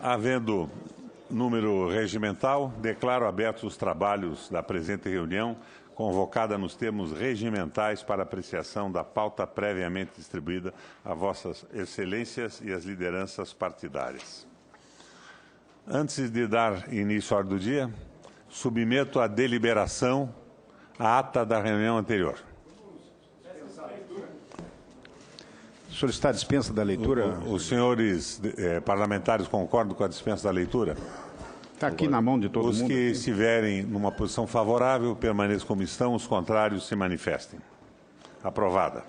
Havendo número regimental, declaro abertos os trabalhos da presente reunião, convocada nos termos regimentais para apreciação da pauta previamente distribuída a vossas excelências e as lideranças partidárias. Antes de dar início à ordem do dia, submeto à deliberação a ata da reunião anterior. O senhor está à dispensa da leitura? Os senhores parlamentares concordam com a dispensa da leitura? Está aqui na mão de todo mundo. Os que estiverem numa posição favorável, permaneçam como estão, os contrários se manifestem. Aprovada.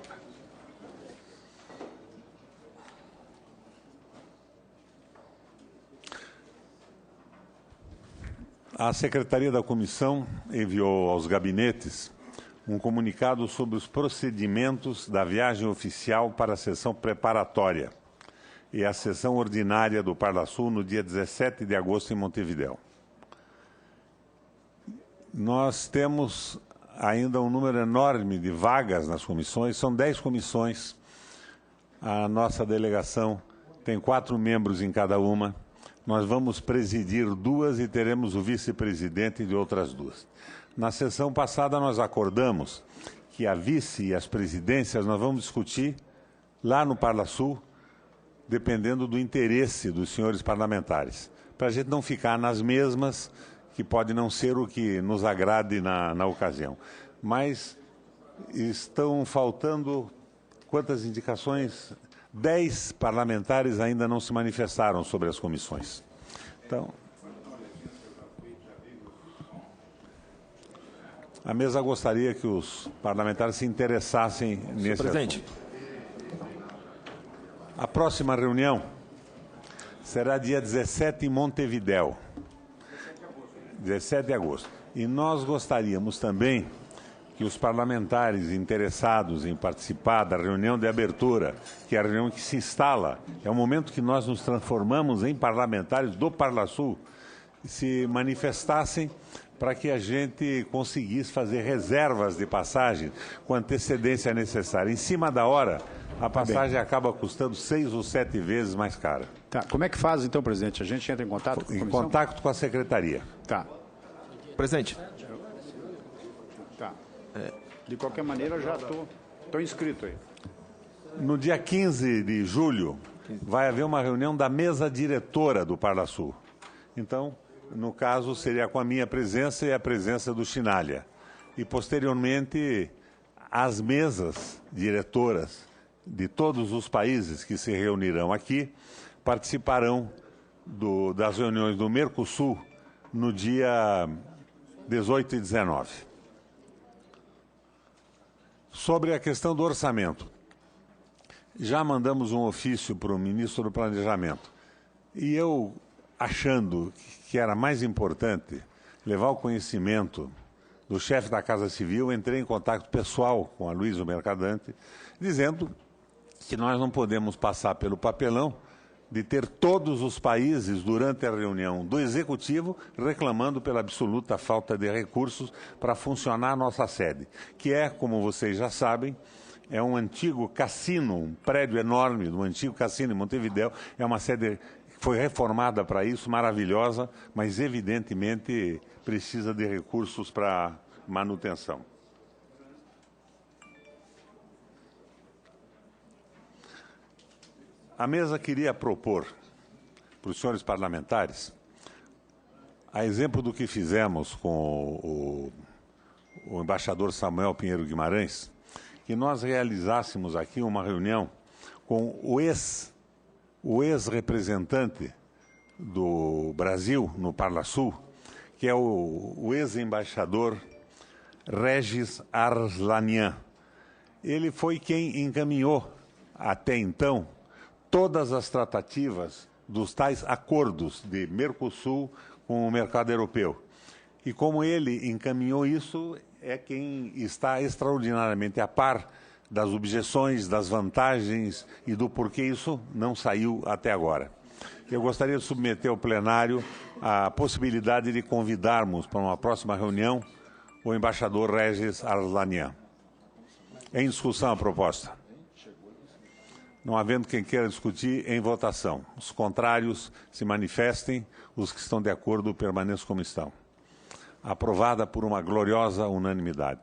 A Secretaria da Comissão enviou aos gabinetes um comunicado sobre os procedimentos da viagem oficial para a sessão preparatória e a sessão ordinária do Parlasul no dia 17 de agosto em Montevidéu. Nós temos ainda um número enorme de vagas nas comissões, são 10 comissões. A nossa delegação tem 4 membros em cada uma. Nós vamos presidir 2 e teremos o vice-presidente de outras 2. Na sessão passada, nós acordamos que a vice e as presidências nós vamos discutir lá no Parlasul, dependendo do interesse dos senhores parlamentares, para a gente não ficar nas mesmas, que pode não ser o que nos agrade na ocasião. Mas estão faltando quantas indicações? 10 parlamentares ainda não se manifestaram sobre as comissões. Então, a mesa gostaria que os parlamentares se interessassem nesse presidente. assunto. A próxima reunião será dia 17 em Montevidéu. 17 de agosto. E nós gostaríamos também que os parlamentares interessados em participar da reunião de abertura, que é a reunião que se instala, é o momento que nós nos transformamos em parlamentares do Parlasul, se manifestassem para que a gente conseguisse fazer reservas de passagem com antecedência necessária. Em cima da hora, a passagem acaba custando 6 ou 7 vezes mais cara. Tá. Como é que faz, então, presidente? A gente entra em contato com a comissão? Em contato com a secretaria. Tá. Presidente. Tá. De qualquer maneira, já estou inscrito aí. No dia 15 de julho, vai haver uma reunião da mesa diretora do Parlasul. Então, no caso, seria com a minha presença e a presença do Chinalha. E, posteriormente, as mesas diretoras de todos os países que se reunirão aqui participarão das reuniões do Mercosul no dia 18 e 19. Sobre a questão do orçamento, já mandamos um ofício para o ministro do Planejamento. E eu, achando que era mais importante levar o conhecimento do chefe da Casa Civil, entrei em contato pessoal com a Luísa Mercadante, dizendo que nós não podemos passar pelo papelão de ter todos os países, durante a reunião do Executivo, reclamando pela absoluta falta de recursos para funcionar a nossa sede, que é, como vocês já sabem, é um antigo cassino, um prédio enorme do antigo cassino em Montevidéu, é uma sede que foi reformada para isso, maravilhosa, mas evidentemente precisa de recursos para manutenção. A mesa queria propor para os senhores parlamentares, a exemplo do que fizemos com o embaixador Samuel Pinheiro Guimarães, que nós realizássemos aqui uma reunião com o ex-representante do Brasil no Parlasul, que é o ex-embaixador Regis Arslanian. Ele foi quem encaminhou, até então, todas as tratativas dos tais acordos de Mercosul com o mercado europeu. E como ele encaminhou isso, é quem está extraordinariamente a par das objeções, das vantagens e do porquê isso não saiu até agora. Eu gostaria de submeter ao plenário a possibilidade de convidarmos para uma próxima reunião o embaixador Regis Arslanian. Em discussão a proposta. Não havendo quem queira discutir, em votação. Os contrários se manifestem, os que estão de acordo permaneçam como estão. Aprovada por uma gloriosa unanimidade.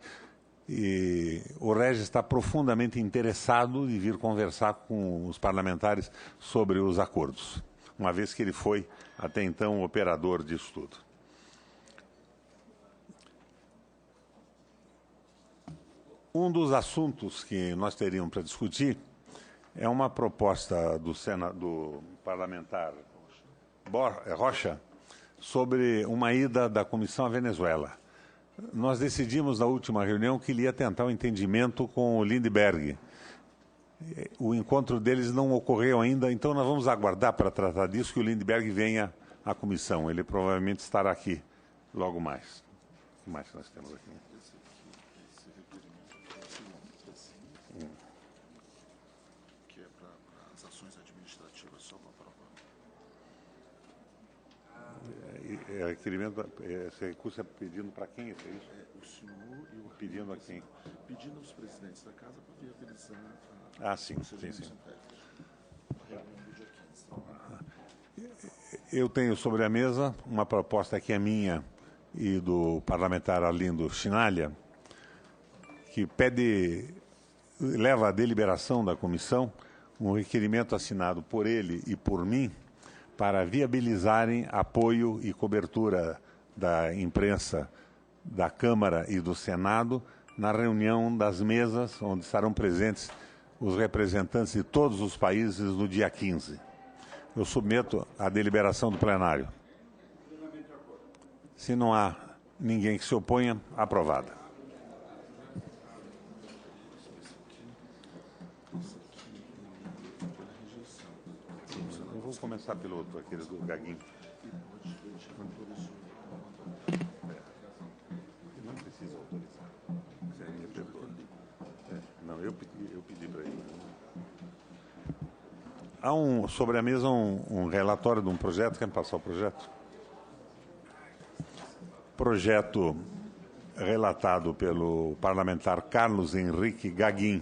E o Régis está profundamente interessado em vir conversar com os parlamentares sobre os acordos, uma vez que ele foi, até então, operador disso tudo. Um dos assuntos que nós teríamos para discutir é uma proposta do parlamentar Rocha sobre uma ida da comissão à Venezuela. Nós decidimos na última reunião que ele ia tentar um entendimento com o Lindbergh. O encontro deles não ocorreu ainda, então nós vamos aguardar para tratar disso que o Lindbergh venha à comissão. Ele provavelmente estará aqui logo mais. O que mais nós temos aqui? Que é para as ações administrativas, só para aprovar. Requerimento, esse recurso é pedindo para quem? É isso? O senhor e o Pedindo a quem? Pedindo aos presidentes da casa para viabilizar sim. a reunião do dia 15. Eu tenho sobre a mesa uma proposta que é minha e do parlamentar Arlindo Chinalha, que leva à deliberação da comissão um requerimento assinado por ele e por mim para viabilizarem apoio e cobertura da imprensa da Câmara e do Senado na reunião das mesas onde estarão presentes os representantes de todos os países no dia 15. Eu submeto à deliberação do plenário. Se não há ninguém que se oponha, aprovada. Eu vou começar pelo outro, aquele do Gaguinho. Não precisa autorizar. Você me perdoa. Não, eu pedi para ele. Há sobre a mesa um relatório de um projeto. Quer me passar o projeto? Projeto relatado pelo parlamentar Carlos Henrique Gaguin.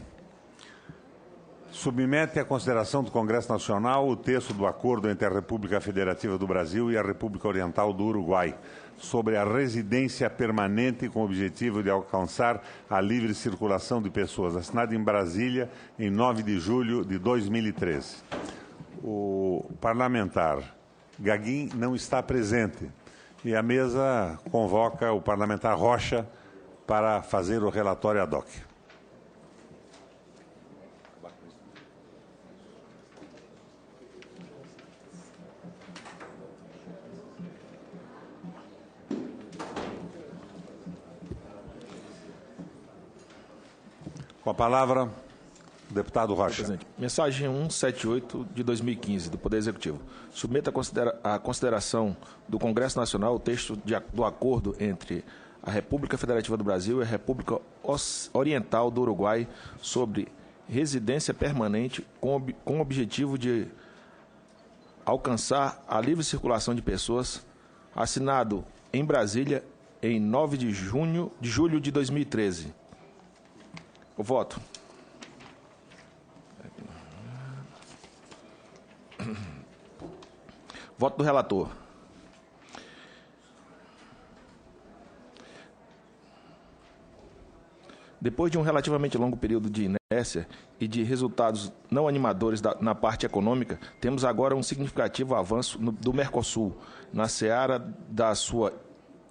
Submete à consideração do Congresso Nacional o texto do acordo entre a República Federativa do Brasil e a República Oriental do Uruguai sobre a residência permanente com o objetivo de alcançar a livre circulação de pessoas, assinado em Brasília em 9 de julho de 2013. O parlamentar Gaguin não está presente e a mesa convoca o parlamentar Rocha para fazer o relatório ad hoc. Com a palavra, o deputado Rocha. Presidente, mensagem 178 de 2015 do Poder Executivo. Submeta à consideração do Congresso Nacional o texto do acordo entre a República Federativa do Brasil e a República Oriental do Uruguai sobre residência permanente com o objetivo de alcançar a livre circulação de pessoas, assinado em Brasília em 9 de julho de 2013. O voto. Voto do relator. Depois de um relativamente longo período de inércia e de resultados não animadores na parte econômica, temos agora um significativo avanço do Mercosul na seara da sua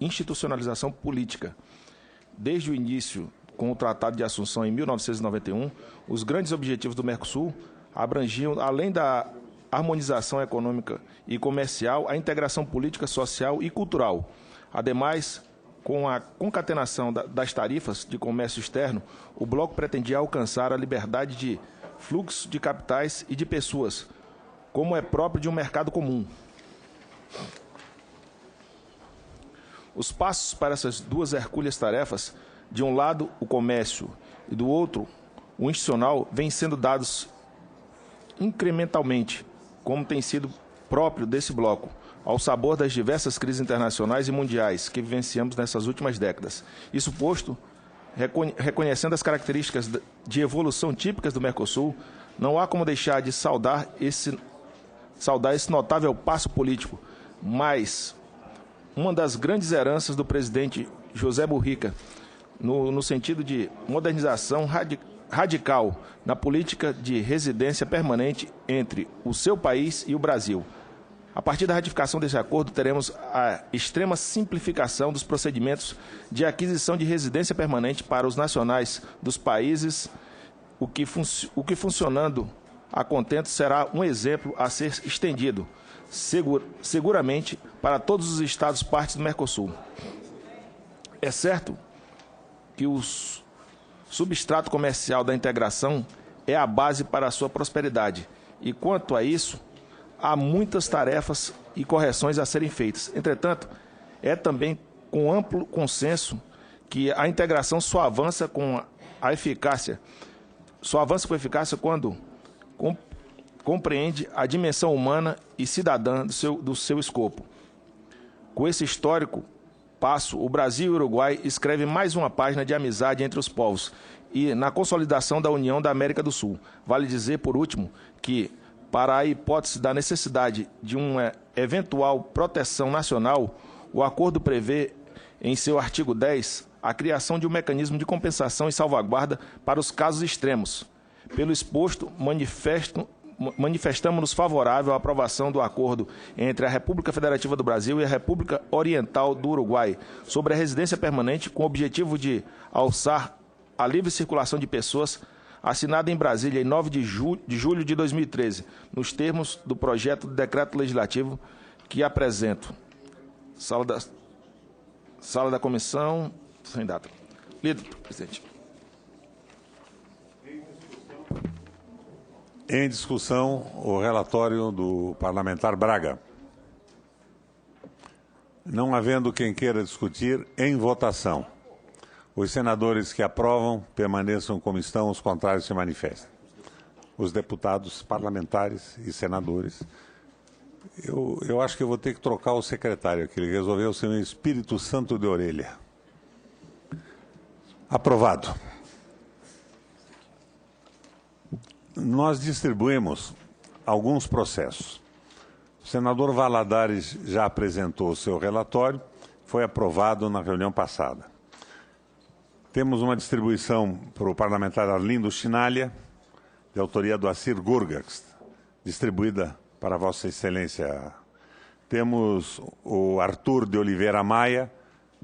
institucionalização política. Desde o início, com o Tratado de Assunção em 1991, os grandes objetivos do Mercosul abrangiam, além da harmonização econômica e comercial, a integração política, social e cultural. Ademais, com a concatenação das tarifas de comércio externo, o bloco pretendia alcançar a liberdade de fluxo de capitais e de pessoas, como é próprio de um mercado comum. Os passos para essas duas hercúleas tarefas, de um lado o comércio e do outro o institucional, vêm sendo dados incrementalmente, como tem sido próprio desse bloco, ao sabor das diversas crises internacionais e mundiais que vivenciamos nessas últimas décadas. Isso posto, reconhecendo as características de evolução típicas do Mercosul, Não há como deixar de saudar esse notável passo político, mas uma das grandes heranças do presidente José Mujica, no sentido de modernização radical na política de residência permanente entre o seu país e o Brasil. A partir da ratificação desse acordo, teremos a extrema simplificação dos procedimentos de aquisição de residência permanente para os nacionais dos países, o que funcionando a contento será um exemplo a ser estendido, seguramente, para todos os Estados partes do Mercosul. É certo que o substrato comercial da integração é a base para a sua prosperidade, e quanto a isso, há muitas tarefas e correções a serem feitas. Entretanto, é também com amplo consenso que a integração só avança com eficácia quando compreende a dimensão humana e cidadã do seu escopo. Com esse histórico passo, o Brasil e o Uruguai escrevem mais uma página de amizade entre os povos e na consolidação da União da América do Sul. Vale dizer, por último, que, para a hipótese da necessidade de uma eventual proteção nacional, o acordo prevê, em seu artigo 10, a criação de um mecanismo de compensação e salvaguarda para os casos extremos. Pelo exposto, manifestamos-nos favorável à aprovação do acordo entre a República Federativa do Brasil e a República Oriental do Uruguai sobre a residência permanente com o objetivo de alçar a livre circulação de pessoas, assinada em Brasília em 9 de julho de 2013, nos termos do projeto de decreto legislativo que apresento. Sala da comissão, sem data. Lido, presidente. Em discussão, o relatório do parlamentar Braga. Não havendo quem queira discutir, em votação. Os senadores que aprovam permaneçam como estão, os contrários se manifestem. Os deputados parlamentares e senadores. Eu acho que eu vou ter que trocar o secretário aqui. Ele resolveu ser um Espírito Santo de orelha. Aprovado. Nós distribuímos alguns processos. O senador Valadares já apresentou o seu relatório, foi aprovado na reunião passada. Temos uma distribuição para o parlamentar Arlindo Chinalha, de autoria do Assir Gurgax, distribuída para Vossa Excelência. Temos o Arthur de Oliveira Maia,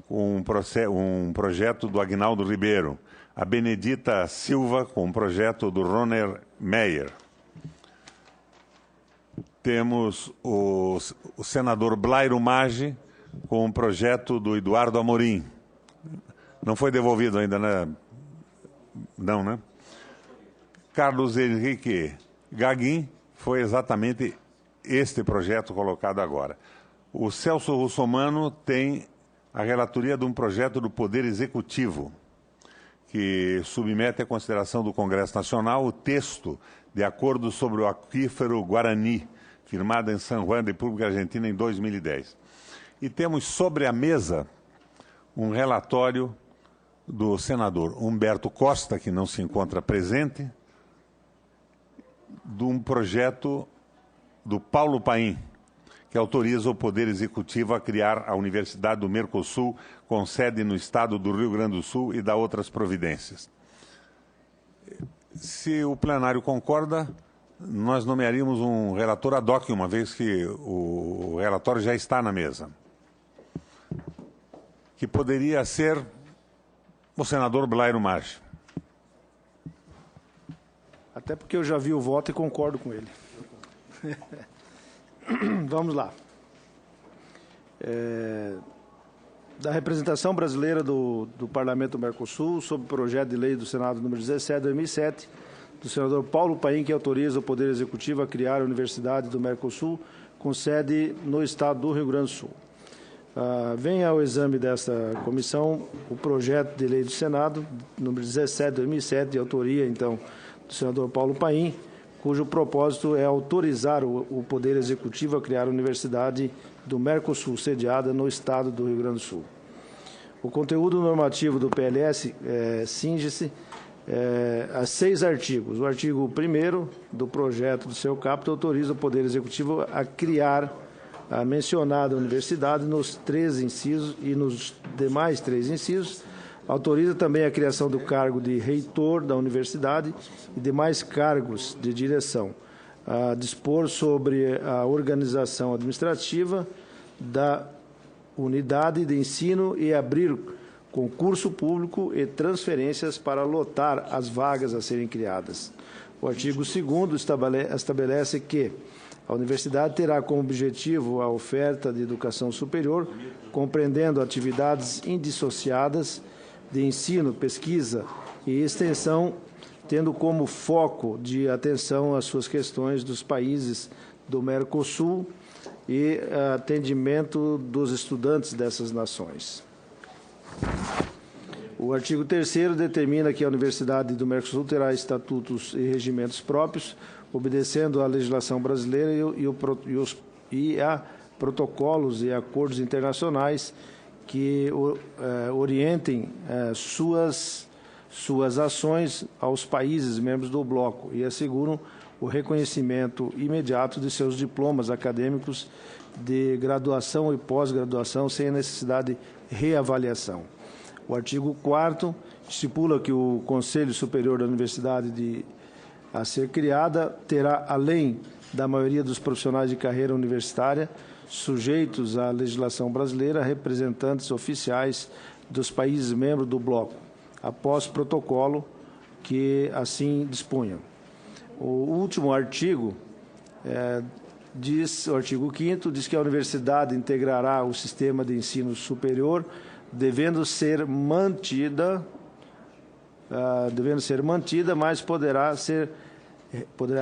com um projeto do Aguinaldo Ribeiro. A Benedita Silva, com um projeto do Roner Meyer. Temos o senador Blairo Maggi, com um projeto do Eduardo Amorim. Não foi devolvido ainda, né? Não, né? Carlos Henrique Gaguin, foi exatamente este projeto colocado agora. O Celso Russomano tem a relatoria de um projeto do Poder Executivo, que submete à consideração do Congresso Nacional o texto de acordo sobre o aquífero Guarani, firmado em San Juan, República Argentina, em 2010. E temos sobre a mesa um relatório do senador Humberto Costa, que não se encontra presente, de um projeto do Paulo Paim, que autoriza o Poder Executivo a criar a Universidade do Mercosul, com sede no estado do Rio Grande do Sul, e dá outras providências. Se o plenário concorda, nós nomearíamos um relator ad hoc, uma vez que o relatório já está na mesa, que poderia ser o senador Blairo Maggi. Até porque eu já vi o voto e concordo com ele. Vamos lá. Da representação brasileira do Parlamento do Mercosul, sob o projeto de lei do Senado número 17, 2007, do senador Paulo Paim, que autoriza o Poder Executivo a criar a Universidade do Mercosul, com sede no estado do Rio Grande do Sul. Vem ao exame desta comissão o projeto de lei do Senado, número 17, 2007, de autoria, então, do senador Paulo Paim, cujo propósito é autorizar o Poder Executivo a criar a Universidade do Mercosul, sediada no estado do Rio Grande do Sul. O conteúdo normativo do PLS cinge-se a 6 artigos. O artigo 1º do projeto do seu caput autoriza o Poder Executivo a criar a mencionada universidade nos 3 incisos e nos demais 3 incisos. Autoriza também a criação do cargo de reitor da universidade e demais cargos de direção. A dispor sobre a organização administrativa da unidade de ensino e abrir concurso público e transferências para lotar as vagas a serem criadas. O artigo 2º estabelece que a universidade terá como objetivo a oferta de educação superior, compreendendo atividades indissociadas de ensino, pesquisa e extensão, tendo como foco de atenção as suas questões dos países do Mercosul e atendimento dos estudantes dessas nações. O artigo 3º determina que a Universidade do Mercosul terá estatutos e regimentos próprios, obedecendo à legislação brasileira e a protocolos e acordos internacionais que orientem suas ações aos países membros do bloco e asseguram o reconhecimento imediato de seus diplomas acadêmicos de graduação e pós-graduação sem a necessidade de reavaliação. O artigo 4º estipula que o Conselho Superior da Universidade a ser criada terá, além da maioria dos profissionais de carreira universitária, sujeitos à legislação brasileira, representantes oficiais dos países membros do bloco, após protocolo que assim disponham. O último artigo, o artigo 5º, diz que a universidade integrará o sistema de ensino superior, devendo ser mantida, mas poderá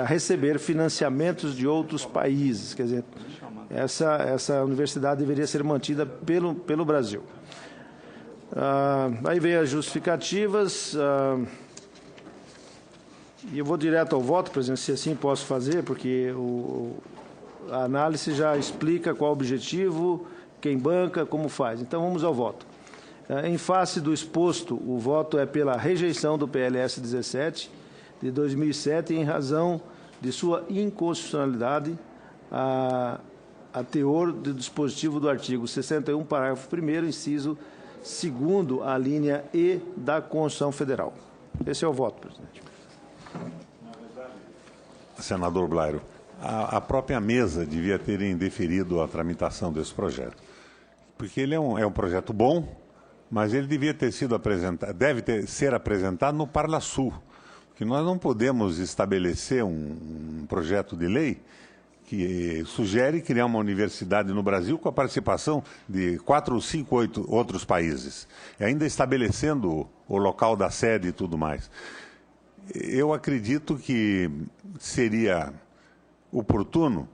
receber financiamentos de outros países. Quer dizer, essa universidade deveria ser mantida pelo Brasil. Aí vem as justificativas. E eu vou direto ao voto, presidente, se assim posso fazer, porque a análise já explica qual o objetivo, quem banca, como faz. Então, vamos ao voto. Em face do exposto, o voto é pela rejeição do PLS 17 de 2007, em razão de sua inconstitucionalidade, a teor do dispositivo do artigo 61, parágrafo 1º, inciso 2º, a linha E da Constituição Federal. Esse é o voto, presidente. Senador Blairo, a própria mesa devia ter indeferido a tramitação desse projeto, porque ele é um projeto bom, mas ele devia ter sido apresentado, ser apresentado no Parlasul, que nós não podemos estabelecer um projeto de lei que sugere criar uma universidade no Brasil com a participação de 4, 5, 8 outros países, e ainda estabelecendo o local da sede e tudo mais. Eu acredito que seria oportuno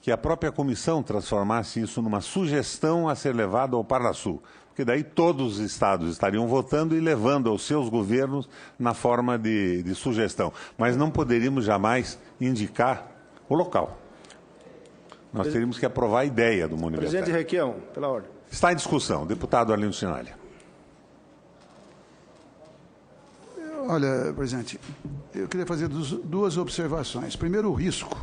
que a própria comissão transformasse isso numa sugestão a ser levada ao Parlasul, porque daí todos os estados estariam votando e levando aos seus governos na forma de sugestão. Mas não poderíamos jamais indicar o local. Nós teríamos que aprovar a ideia de uma universidade. Presidente Requião, pela ordem. Está em discussão. Deputado Arlindo Sinalha. Olha, presidente, eu queria fazer 2 observações. Primeiro, o risco,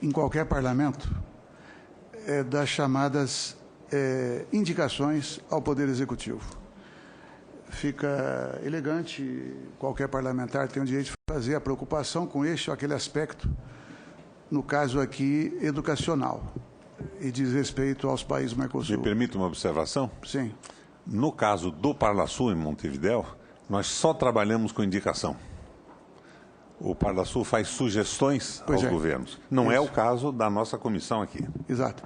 em qualquer parlamento, das chamadas indicações ao Poder Executivo. Fica elegante, qualquer parlamentar tem o direito de fazer a preocupação com este ou aquele aspecto, no caso aqui, educacional, e diz respeito aos países do Mercosul. Me permite uma observação? Sim. No caso do Parlasul, em Montevidéu, nós só trabalhamos com indicação. O Parlasul faz sugestões aos governos. Não é o caso da nossa comissão aqui. Exato.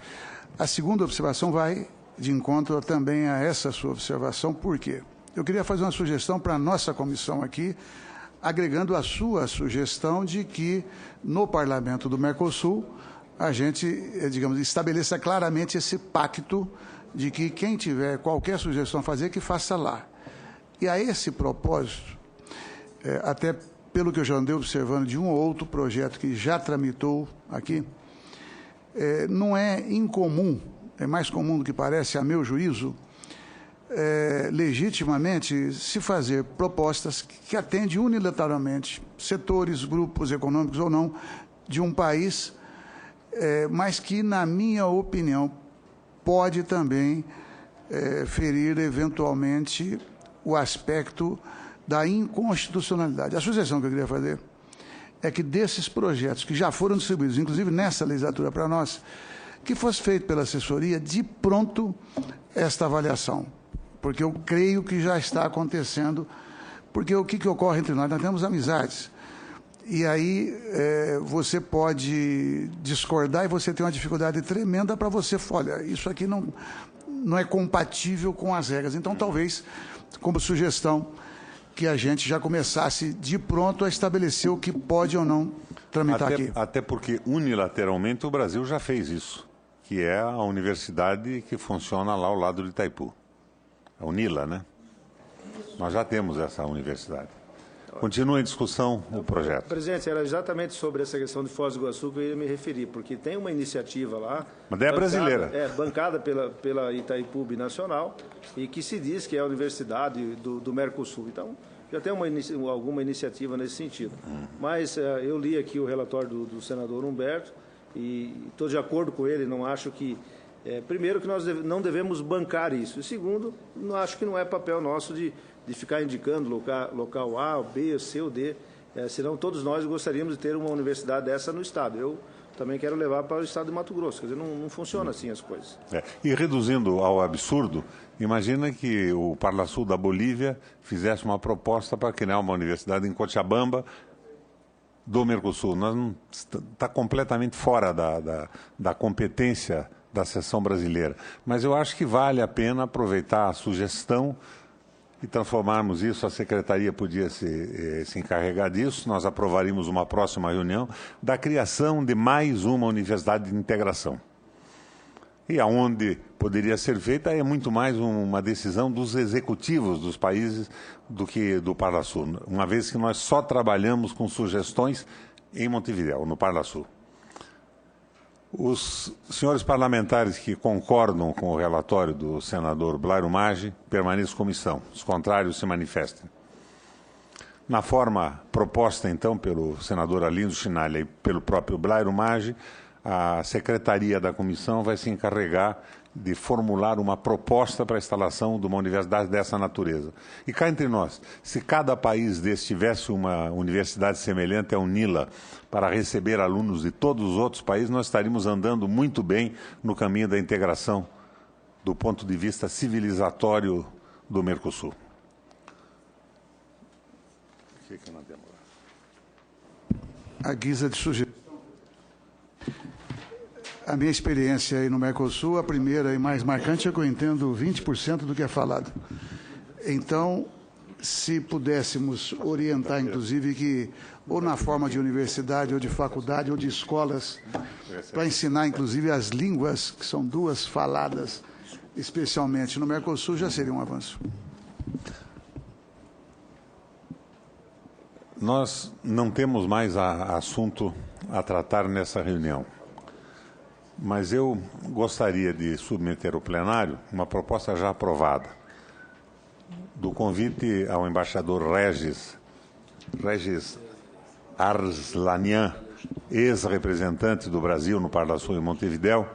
A segunda observação vai de encontro também a essa sua observação. Por quê? Eu queria fazer uma sugestão para a nossa comissão aqui, agregando a sua sugestão de que no Parlamento do Mercosul a gente, digamos, estabeleça claramente esse pacto de que quem tiver qualquer sugestão a fazer, que faça lá. E a esse propósito, até pelo que eu já andei observando de um ou outro projeto que já tramitou aqui, não é incomum, é mais comum do que parece, a meu juízo, legitimamente se fazer propostas que atendem unilateralmente setores, grupos econômicos ou não de um país, mas que, na minha opinião, pode também ferir eventualmente o aspecto da inconstitucionalidade. A sugestão que eu queria fazer é que desses projetos que já foram distribuídos, inclusive nessa legislatura para nós, que fosse feito pela assessoria de pronto esta avaliação, porque eu creio que já está acontecendo, porque o que ocorre entre nós? Nós temos amizades, e aí você pode discordar e você tem uma dificuldade tremenda para você falar, olha, isso aqui não é compatível com as regras. Então, talvez, como sugestão, que a gente já começasse de pronto a estabelecer o que pode ou não tramitar aqui. Até porque, unilateralmente, o Brasil já fez isso, que é a universidade que funciona lá ao lado de Itaipu. A UNILA, né? Nós já temos essa universidade. Continua em discussão o projeto. Presidente, era exatamente sobre essa questão de Foz do Iguaçu que eu ia me referir, porque tem uma iniciativa lá... Mas é brasileira. Bancada pela Itaipu Binacional, e que se diz que é a universidade do Mercosul. Então, já tem alguma iniciativa nesse sentido. Mas eu li aqui o relatório do senador Humberto, e estou de acordo com ele, não acho que... primeiro, que nós não devemos bancar isso. E segundo, não acho que não é papel nosso de ficar indicando local A, B, C ou D, senão todos nós gostaríamos de ter uma universidade dessa no Estado. Eu também quero levar para o Estado de Mato Grosso, quer dizer, não funciona assim as coisas. E reduzindo ao absurdo, imagina que o Parlasul da Bolívia fizesse uma proposta para criar uma universidade em Cochabamba do Mercosul. Está completamente fora da competência da seção brasileira. Mas eu acho que vale a pena aproveitar a sugestão e transformarmos isso, a Secretaria podia se encarregar disso, nós aprovaríamos uma próxima reunião, da criação de mais uma universidade de integração. E aonde poderia ser feita é muito mais uma decisão dos executivos dos países do que do Parlasul, uma vez que nós só trabalhamos com sugestões em Montevidéu, no Parlasul. Os senhores parlamentares que concordam com o relatório do senador Blairo Maggi permaneçam como estão. Os contrários se manifestem. Na forma proposta, então, pelo senador Arlindo Chinalha e pelo próprio Blairo Maggi, a secretaria da comissão vai se encarregar de formular uma proposta para a instalação de uma universidade dessa natureza. E cá entre nós, se cada país desse tivesse uma universidade semelhante à UNILA para receber alunos de todos os outros países, nós estaríamos andando muito bem no caminho da integração do ponto de vista civilizatório do Mercosul. O que nós temos lá? A guisa de sugestão. A minha experiência aí no Mercosul, a primeira e mais marcante é que eu entendo 20% do que é falado. Então, se pudéssemos orientar, inclusive, que ou na forma de universidade, ou de faculdade, ou de escolas, para ensinar, inclusive, as línguas, que são duas faladas, especialmente no Mercosul, já seria um avanço. Nós não temos mais assunto a tratar nessa reunião. Mas eu gostaria de submeter ao plenário uma proposta já aprovada, do convite ao embaixador Regis Arslanian, ex-representante do Brasil no Parlasul em Montevidéu,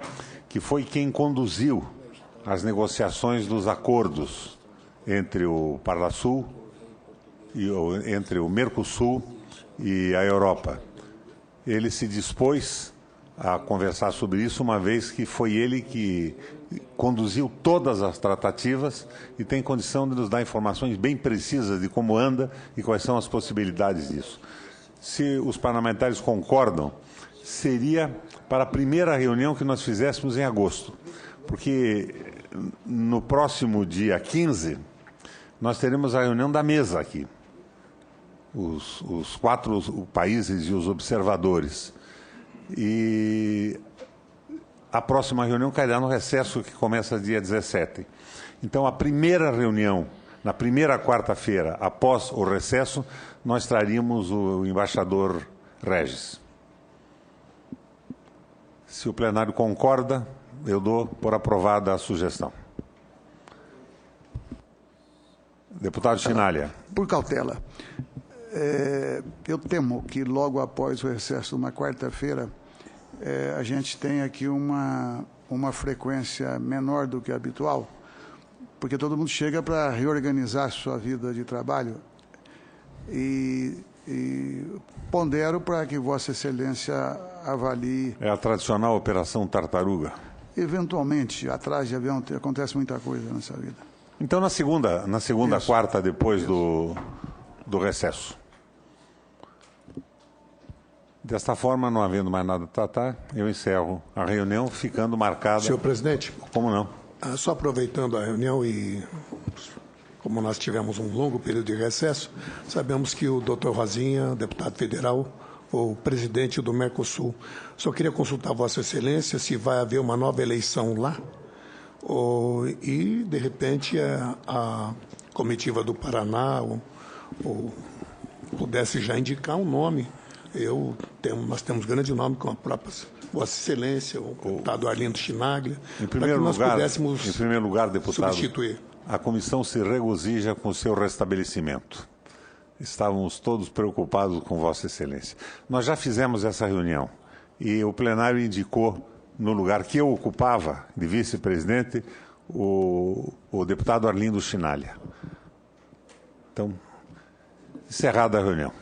que foi quem conduziu as negociações dos acordos entre o Parlasul, entre o Mercosul e a Europa. Ele se dispôs a conversar sobre isso, uma vez que foi ele que conduziu todas as tratativas e tem condição de nos dar informações bem precisas de como anda e quais são as possibilidades disso. Se os parlamentares concordam, seria para a primeira reunião que nós fizéssemos em agosto, porque no próximo dia 15 nós teremos a reunião da mesa aqui, os 4 países e os observadores. E a próxima reunião cairá no recesso, que começa dia 17. Então, a primeira reunião, na primeira quarta-feira, após o recesso, nós traríamos o embaixador Regis. Se o plenário concorda, eu dou por aprovada a sugestão. Deputado Chinalha. Por cautela. Eu temo que logo após o recesso, na quarta-feira, a gente tenha aqui uma frequência menor do que habitual, porque todo mundo chega para reorganizar sua vida de trabalho e pondero para que Vossa Excelência avalie. É a tradicional Operação Tartaruga. Eventualmente, atrás de avião acontece muita coisa nessa vida. Então, na segunda Isso. quarta, depois do recesso. Desta forma, não havendo mais nada a tratar, eu encerro a reunião, ficando marcada... Senhor presidente, Como não? só aproveitando a reunião e como nós tivemos um longo período de recesso, sabemos que o doutor Rosinha, deputado federal, o presidente do Mercosul, só queria consultar Vossa Excelência se vai haver uma nova eleição lá e, de repente, a comitiva do Paraná pudesse já indicar um nome. Nós temos grande nome com a própria Vossa Excelência, o deputado Arlindo Chinaglia, para que nós pudéssemos em primeiro lugar, deputado, substituir. A comissão se regozija com o seu restabelecimento. Estávamos todos preocupados com Vossa Excelência. Nós já fizemos essa reunião e o plenário indicou, no lugar que eu ocupava, de vice-presidente, o deputado Arlindo Chinaglia. Então, encerrada a reunião.